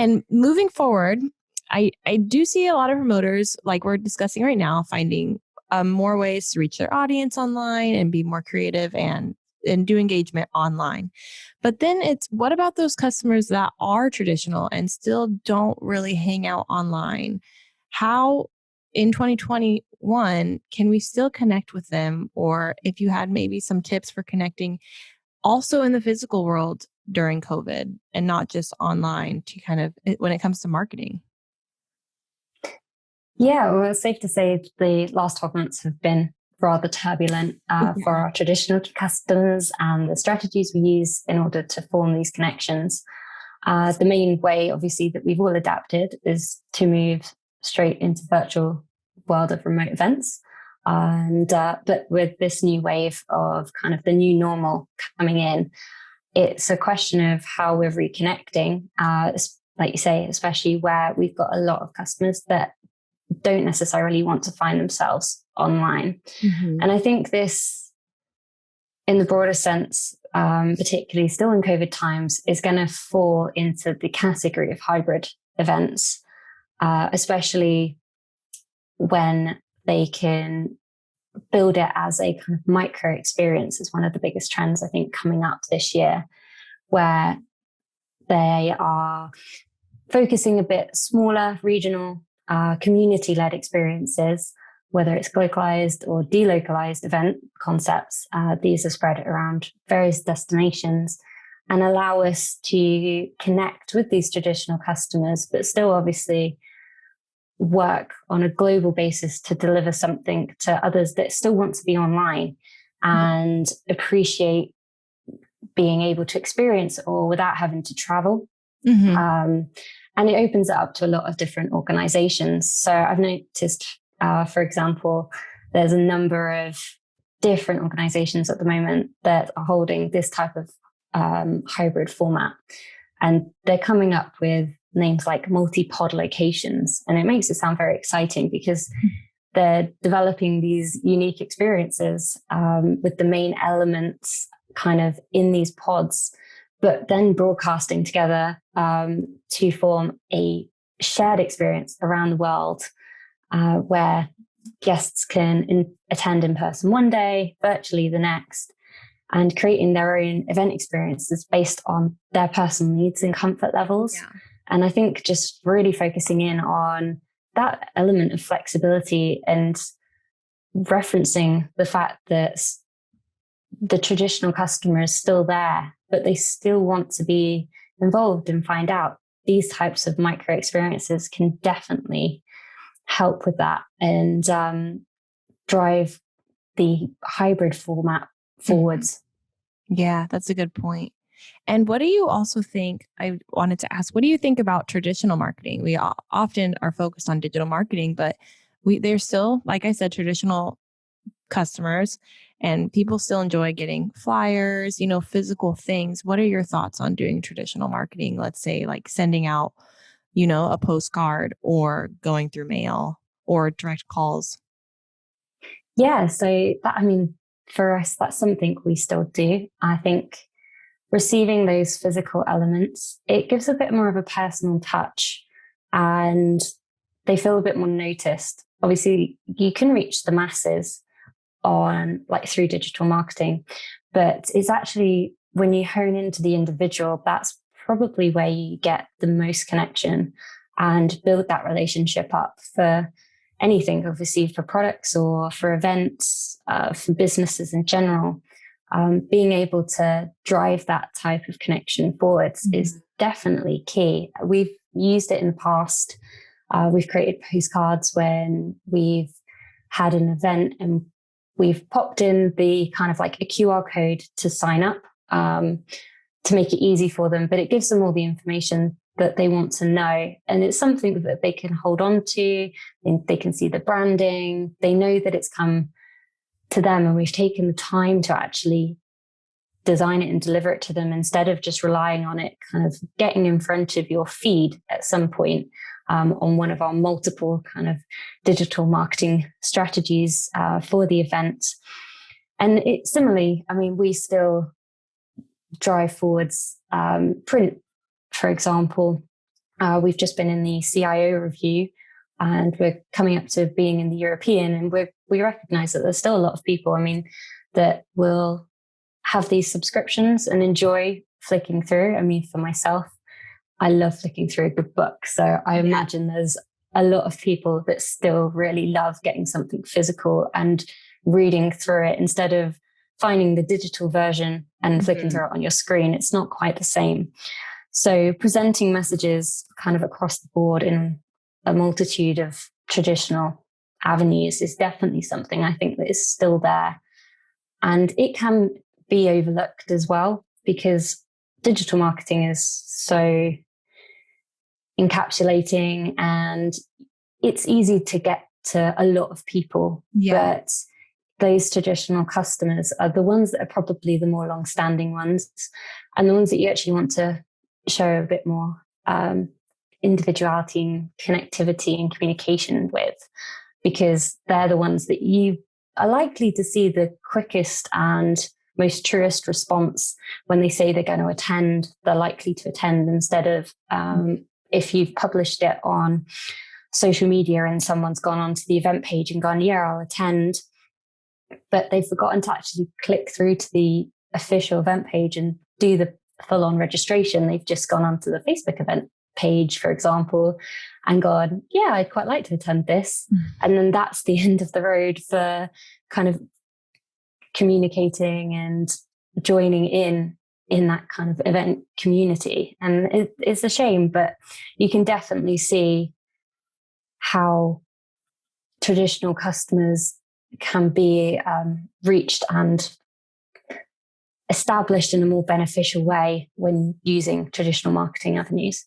And moving forward, I do see a lot of promoters, like we're discussing right now, finding more ways to reach their audience online and be more creative and do engagement online. But then it's, what about those customers that are traditional and still don't really hang out online? How in 2021 can we still connect with them? Or if you had maybe some tips for connecting also in the physical world during COVID and not just online, to kind of, when it comes to marketing? Yeah, well, it's safe to say the last 12 months have been rather turbulent for our traditional customers and the strategies we use in order to form these connections. The main way, obviously, that we've all adapted is to move straight into virtual world of remote events. And but with this new wave of kind of the new normal coming in, it's a question of how we're reconnecting, like you say, especially where we've got a lot of customers that don't necessarily want to find themselves online. Mm-hmm. And I think this, in the broader sense, particularly still in COVID times, is going to fall into the category of hybrid events, especially when they can build it as a kind of micro experience is one of the biggest trends, I think, coming up this year, where they are focusing a bit smaller, regional, community-led experiences, whether it's localized or delocalized event concepts. These are spread around various destinations and allow us to connect with these traditional customers, but still obviously work on a global basis to deliver something to others that still want to be online and appreciate being able to experience it all without having to travel. Mm-hmm. And it opens it up to a lot of different organizations. So I've noticed, for example, there's a number of different organizations at the moment that are holding this type of hybrid format. And they're coming up with names like multi-pod locations. And it makes it sound very exciting because they're developing these unique experiences with the main elements kind of in these pods, but then broadcasting together to form a shared experience around the world where guests can attend in person one day, virtually the next, and creating their own event experiences based on their personal needs and comfort levels. Yeah. And I think just really focusing in on that element of flexibility and referencing the fact that the traditional customer is still there, but they still want to be involved and find out. These types of micro experiences can definitely help with that and drive the hybrid format forwards. Yeah, that's a good point. And what do you also think, I wanted to ask, what do you think about traditional marketing? We often are focused on digital marketing, but they're still, like I said, traditional customers, and people still enjoy getting flyers, physical things. What are your thoughts on doing traditional marketing? Let's say like sending out, a postcard or going through mail or direct calls. Yeah. So for us, that's something we still do. I think receiving those physical elements, it gives a bit more of a personal touch and they feel a bit more noticed. Obviously, you can reach the masses through digital marketing, but it's actually when you hone into the individual, that's probably where you get the most connection and build that relationship up for anything, obviously for products or for events, for businesses in general. Being able to drive that type of connection forwards is definitely key. We've used it in the past. We've created postcards when we've had an event and we've popped in the kind of like a QR code to sign up to make it easy for them, but it gives them all the information that they want to know. And it's something that they can hold on to. They can see the branding. They know that it's come to them and we've taken the time to actually design it and deliver it to them instead of just relying on it kind of getting in front of your feed at some point on one of our multiple kind of digital marketing strategies for the event. And it similarly, we still drive forwards print, for example. We've just been in the CIO review, and we're coming up to being in the European, and we recognize that there's still a lot of people, that will have these subscriptions and enjoy flicking through. For myself, I love flicking through a good book. So I imagine there's a lot of people that still really love getting something physical and reading through it instead of finding the digital version and flicking through it on your screen. It's not quite the same. So presenting messages kind of across the board in a multitude of traditional avenues is definitely something I think that is still there. And it can be overlooked as well, because digital marketing is so encapsulating and it's easy to get to a lot of people. But those traditional customers are the ones that are probably the more long-standing ones, and the ones that you actually want to show a bit more individuality and connectivity and communication with, because they're the ones that you are likely to see the quickest and most truest response when they say they're going to attend. They're likely to attend, instead of if you've published it on social media and someone's gone onto the event page and gone, yeah, I'll attend, but they've forgotten to actually click through to the official event page and do the full-on registration. They've just gone onto the Facebook event page, for example, and gone, yeah, I'd quite like to attend this. And then that's the end of the road for kind of communicating and joining in that kind of event community. And it's a shame, but you can definitely see how traditional customers can be reached and established in a more beneficial way when using traditional marketing avenues.